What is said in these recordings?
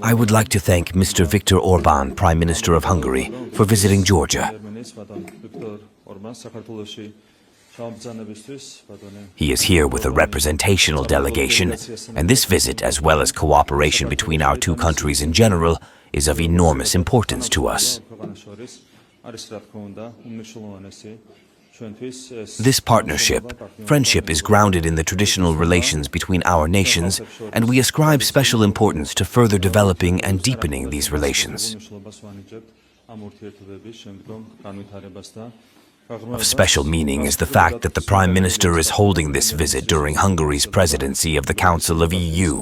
I would like to thank Mr. Viktor Orban, Prime Minister of Hungary, for visiting Georgia. He is here with a representational delegation, and this visit, as well as cooperation between our two countries in general, is of enormous importance to us. This friendship is grounded in the traditional relations between our nations, and we ascribe special importance to further developing and deepening these relations. Of special meaning is the fact that the Prime Minister is holding this visit during Hungary's presidency of the Council of EU.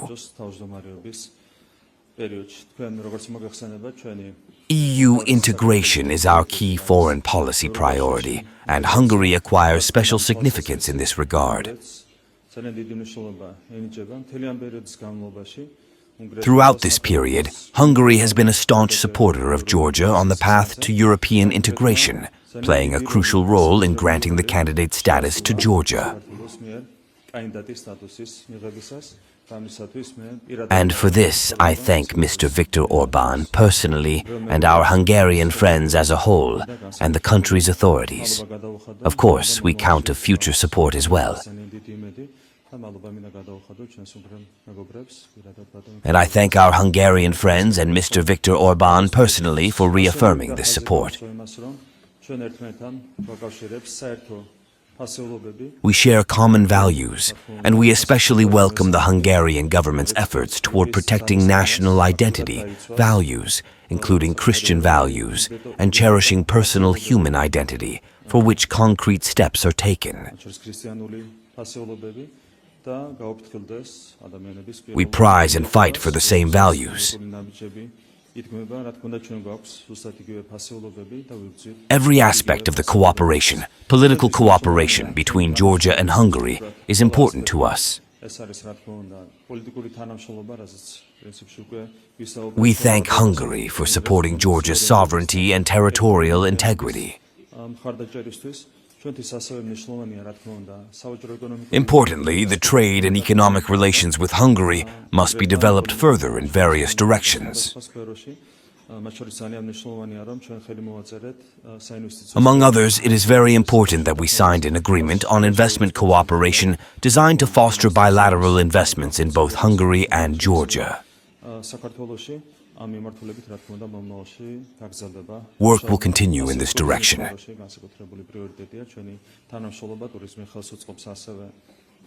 EU integration is our key foreign policy priority, and Hungary acquires special significance in this regard. Throughout this period, Hungary has been a staunch supporter of Georgia on the path to European integration, playing a crucial role in granting the candidate status to Georgia. And for this, I thank Mr. Viktor Orban personally and our Hungarian friends as a whole, and the country's authorities. Of course, we count on future support as well. And I thank our Hungarian friends and Mr. Viktor Orban personally for reaffirming this support. We share common values, and we especially welcome the Hungarian government's efforts toward protecting national identity, values, including Christian values, and cherishing personal human identity, for which concrete steps are taken. We prize and fight for the same values. Every aspect of the cooperation, political cooperation between Georgia and Hungary, is important to us. We thank Hungary for supporting Georgia's sovereignty and territorial integrity. Importantly, the trade and economic relations with Hungary must be developed further in various directions. Among others, it is very important that we signed an agreement on investment cooperation designed to foster bilateral investments in both Hungary and Georgia. Work will continue in this direction.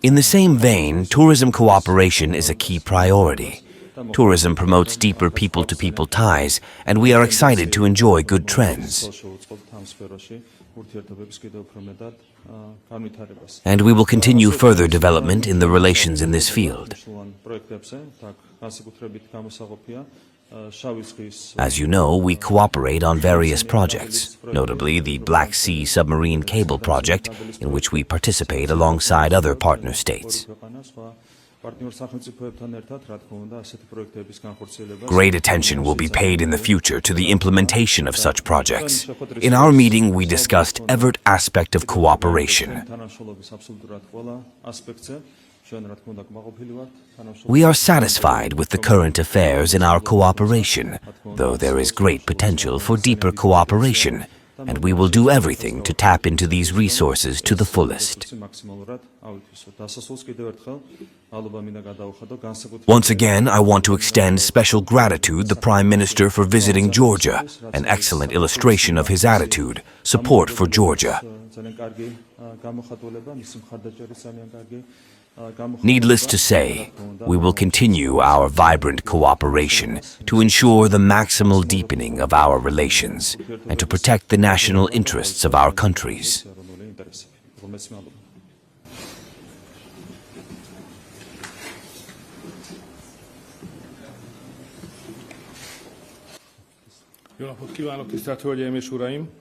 In the same vein, tourism cooperation is a key priority. Tourism promotes deeper people-to-people ties, and we are excited to enjoy good trends. And we will continue further development in the relations in this field. As you know, we cooperate on various projects, notably the Black Sea submarine cable project, in which we participate alongside other partner states. Great attention will be paid in the future to the implementation of such projects. In our meeting, we discussed every aspect of cooperation. We are satisfied with the current affairs in our cooperation, though there is great potential for deeper cooperation, and we will do everything to tap into these resources to the fullest. Once again, I want to extend special gratitude to the Prime Minister for visiting Georgia, an excellent illustration of his attitude, support for Georgia. Needless to say, we will continue our vibrant cooperation to ensure the maximal deepening of our relations and to protect the national interests of our countries.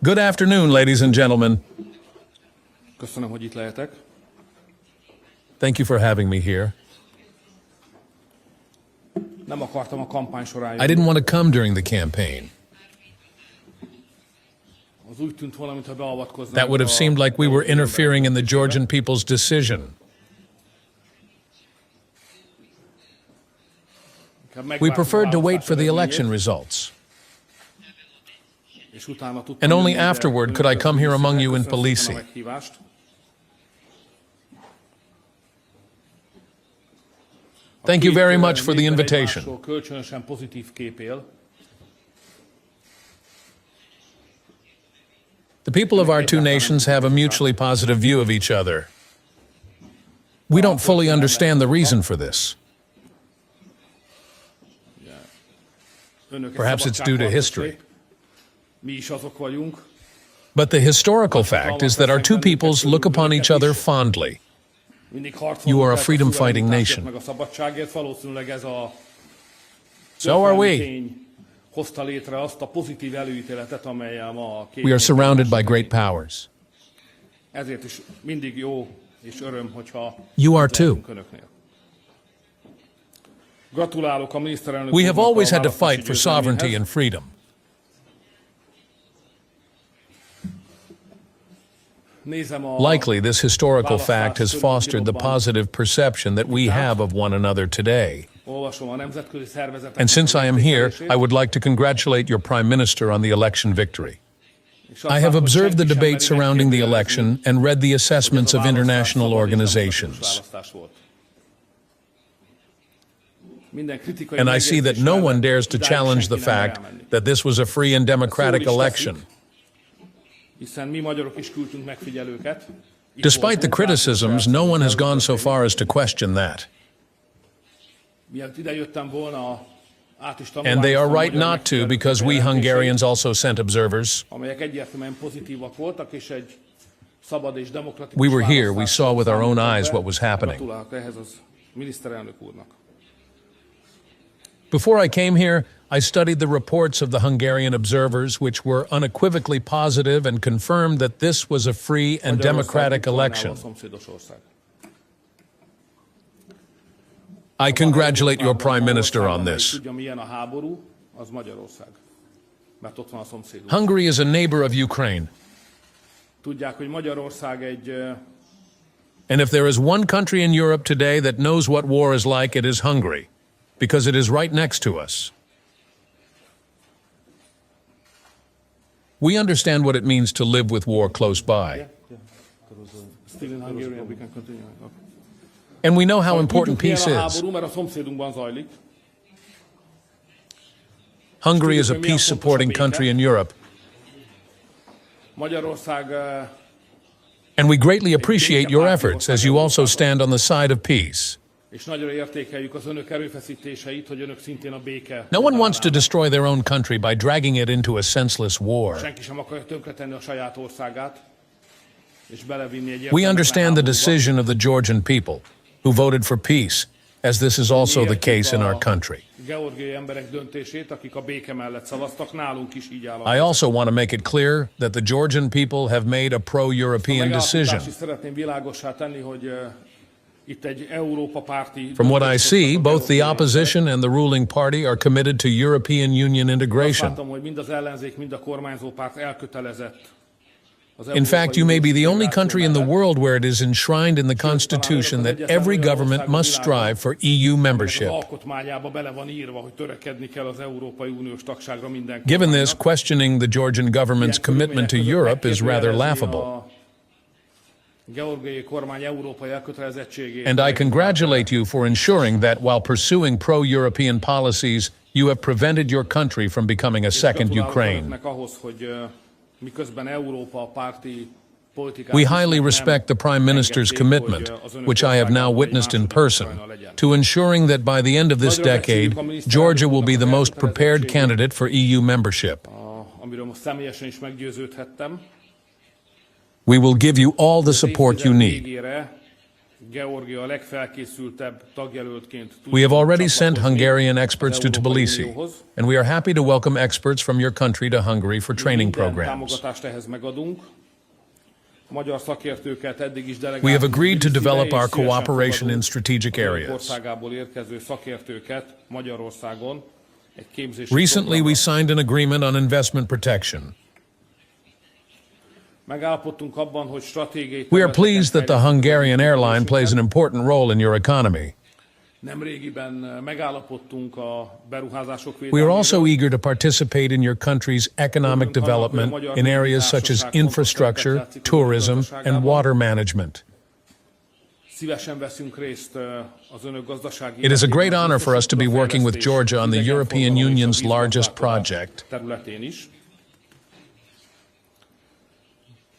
Good afternoon, ladies and gentlemen. Köszönöm, hogy itt lehetek. Thank you for having me here. Nem akartam a kampány során I didn't want to come during the campaign. Az úgy tűnt volna, mintha beavatkoznánk That would have seemed like we were interfering in the Georgian people's decision. We preferred to wait for the election results. And only afterward could I come here among you in Tbilisi. Thank you very much for the invitation. The people of our two nations have a mutually positive view of each other. We don't fully understand the reason for this. Perhaps it's due to history. But the historical fact is that our two peoples look upon each other fondly. You are a freedom-fighting nation. So are we. We are surrounded by great powers. You are too. We have always had to fight for sovereignty and freedom. Likely, this historical fact has fostered the positive perception that we have of one another today. And since I am here, I would like to congratulate your Prime Minister on the election victory. I have observed the debate surrounding the election and read the assessments of international organizations. And I see that no one dares to challenge the fact that this was a free and democratic election. Despite the criticisms, no one has gone so far as to question that. And they are right not to, because we Hungarians also sent observers. We were here, we saw with our own eyes what was happening. Before I came here, I studied the reports of the Hungarian observers, which were unequivocally positive and confirmed that this was a free and democratic election. I congratulate your Prime Minister on this. Hungary is a neighbor of Ukraine. And if there is one country in Europe today that knows what war is like, it is Hungary, because it is right next to us. We understand what it means to live with war close by. Still in Hungarian, we can continue. Okay. And we know how important peace is. Hungary is a peace-supporting country in Europe. And we greatly appreciate your efforts, as you also stand on the side of peace. No one wants to destroy their own country by dragging it into a senseless war. We understand the decision of the Georgian people, who voted for peace, as this is also the case in our country. I also want to make it clear that the Georgian people have made a pro-European decision. From what I see, both the opposition and the ruling party are committed to European Union integration. In fact, you may be the only country in the world where it is enshrined in the Constitution that every government must strive for EU membership. Given this, questioning the Georgian government's commitment to Europe is rather laughable. And I congratulate you for ensuring that while pursuing pro-European policies, you have prevented your country from becoming a second Ukraine. We highly respect the Prime Minister's commitment, which I have now witnessed in person, to ensuring that by the end of this decade, Georgia will be the most prepared candidate for EU membership. We will give you all the support you need. We have already sent Hungarian experts to Tbilisi, and we are happy to welcome experts from your country to Hungary for training programs. We have agreed to develop our cooperation in strategic areas. Recently, we signed an agreement on investment protection. Megállapodtunk abban, hogy stratégiai We are pleased that the Hungarian airline plays an important role in your economy. Nemrégiben megállapodtunk a beruházások We are védelméről. also eager to participate in your country's economic development in areas such as infrastructure, tourism, and water management. Szívesen veszünk részt az önök gazdasági It is a great honor for us to be working with Georgia on the European Union's largest project. területén is.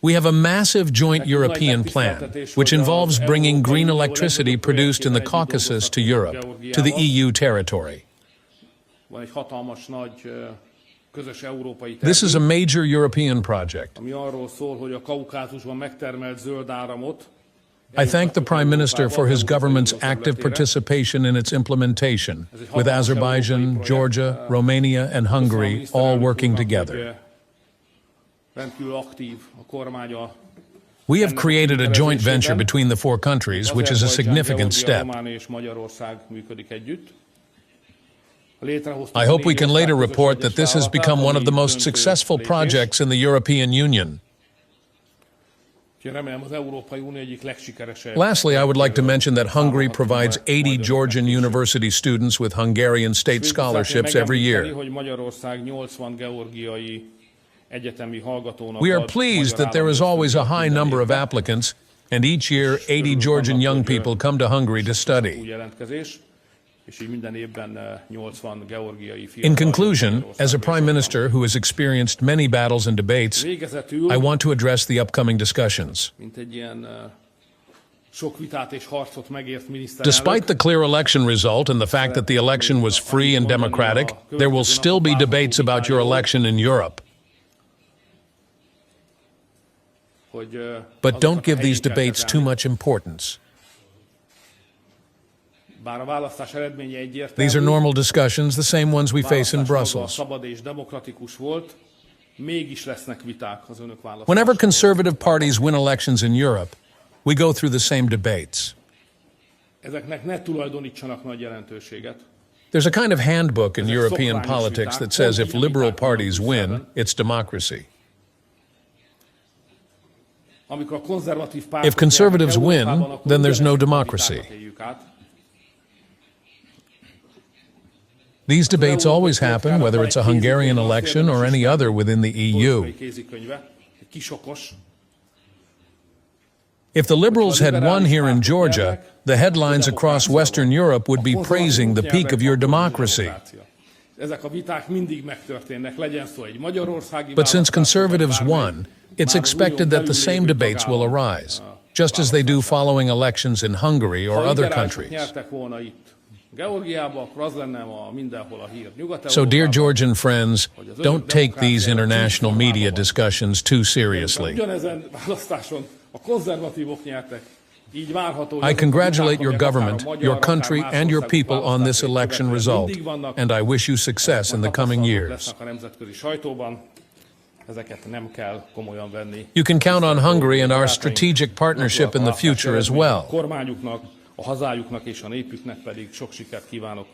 We have a massive joint European plan, which involves bringing green electricity produced in the Caucasus to Europe, to the EU territory. Van egy hatalmas nagy közös európai This is a tervünk, major European project. ami arról szól, hogy a Kaukázusban megtermelt zöld áramot I thank the Prime Minister for his government's active participation in its implementation, with Azerbaijan, Georgia, Romania, and Hungary all working together. Rendkívül aktív a kormánya. We have created a joint venture between the four countries, which is a significant step. Románia és Magyarország működik együtt. I hope we can later report that this has become one of the most successful projects in the European Union. Remélem az Európai Unió egyik legsikeresebb. Lastly, I would like to mention that Hungary provides 80 Georgian university students with Hungarian state scholarships every year. Hogy Magyarország 80 georgiai egyetemi hallgatónak We are ad pleased that there is magyar always a államot high number of minden applicants, and each year 80 Georgian young people come to Hungary to új study. jelentkezés, és így minden évben 80 georgiai fiatal. In conclusion, as a Prime Minister who has experienced many battles and debates, Végezetül, I want to address the upcoming discussions. mint egy ilyen sok vitát és harcot megért miniszterelnök, Despite the clear election result and the fact that the election was free and democratic, there will still be debates about your election in Europe. hogy, But azoknak don't give a these helyén kell debates too kezelni. much importance. Bár a választás eredménye egyértelmű, These are normal discussions, the same ones we face in választás maga Brussels. szabad és demokratikus volt, mégis lesznek viták az önök választásában. Whenever conservative parties win elections in Europe, we go through the same debates. Ezeknek ne tulajdonítsanak nagy jelentőséget. There's a kind of handbook in European politics that says if liberal parties win, it's democracy. Amikor a konzervatív pártok If conservatives nyernek win, Európában, akkor then there's no ugyanezt a democracy. vitákat éljük át. These debates always happen, whether it's a Hungarian election or any other within the EU. Politikai kézikönyve, egy kisokos. If the Liberals had won here in Georgia, the headlines across Western Europe would be praising the peak of your democracy. Ezek a viták mindig megtörténnek, legyen szó egy magyarországi But since választásról, vagy conservatives bármely, won, it's már az expected unión that the belül same lévő debates will tagállam, arise, just as they do following elections in Hungary or ha other liberálisok countries. nyertek volna itt Georgiába, akkor az lenne ma mindenhol a hír. So, dear Georgian friends, don't take these international media discussions too seriously. Ugyanezen választáson a konzervatívok nyertek. Így várható, hogy I azok a congratulate viták, your amelyek akár government, a magyar, your akár country, más and your országok people on this választásait election követően result, mindig vannak, and I wish you success in the coming tapasztalatok years. lesznek a nemzetközi sajtóban. Ezeket nem kell komolyan venni. You can count on Hungary and our strategic partnership in the future as A well. kormányuknak, a hazájuknak és a népüknek pedig sok sikert kívánok.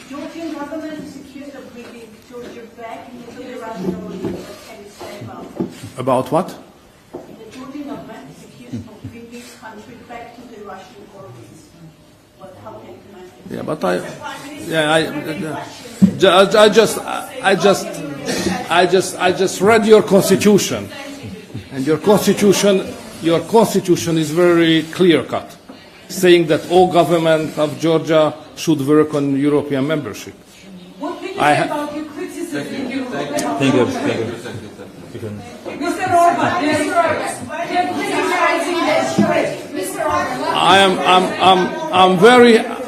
Georgian government is accused of bringing Georgia back into the Russian Union. What can you say about it? About what? The Georgian government is accused of bringing this country back to the Russian orbit. How can you comment? Yeah, but I just read your constitution, and your constitution is very clear cut, saying that all government of Georgia should work on European membership. What can you I say ha- about your criticism in Europe? Thank you. Mr. Orban, Mr. Orban, they're criticizing this. Mr. Orban,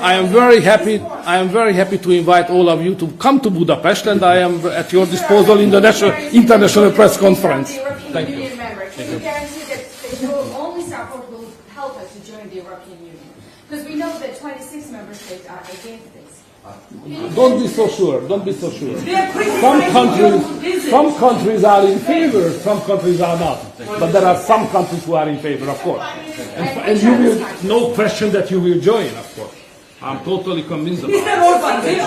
I am very happy to invite all of you to come to Budapest, and I am at your disposal in the international press conference. Thank you. Member, can you guarantee that your only support will help us to join the European Union? Because we know that 26 member states are against this. Don't be so sure. Don't be so sure. they're Some criticizing some countries are in favor, some countries are not. But there are some countries who are in favor, of course. And you will, no question that you will join, of course. I'm totally convinced about it. Mr. Orban, they're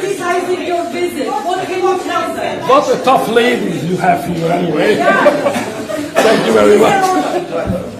criticizing your visit. What can you tell them? What a tough ladies you have here anyway. Thank you very much.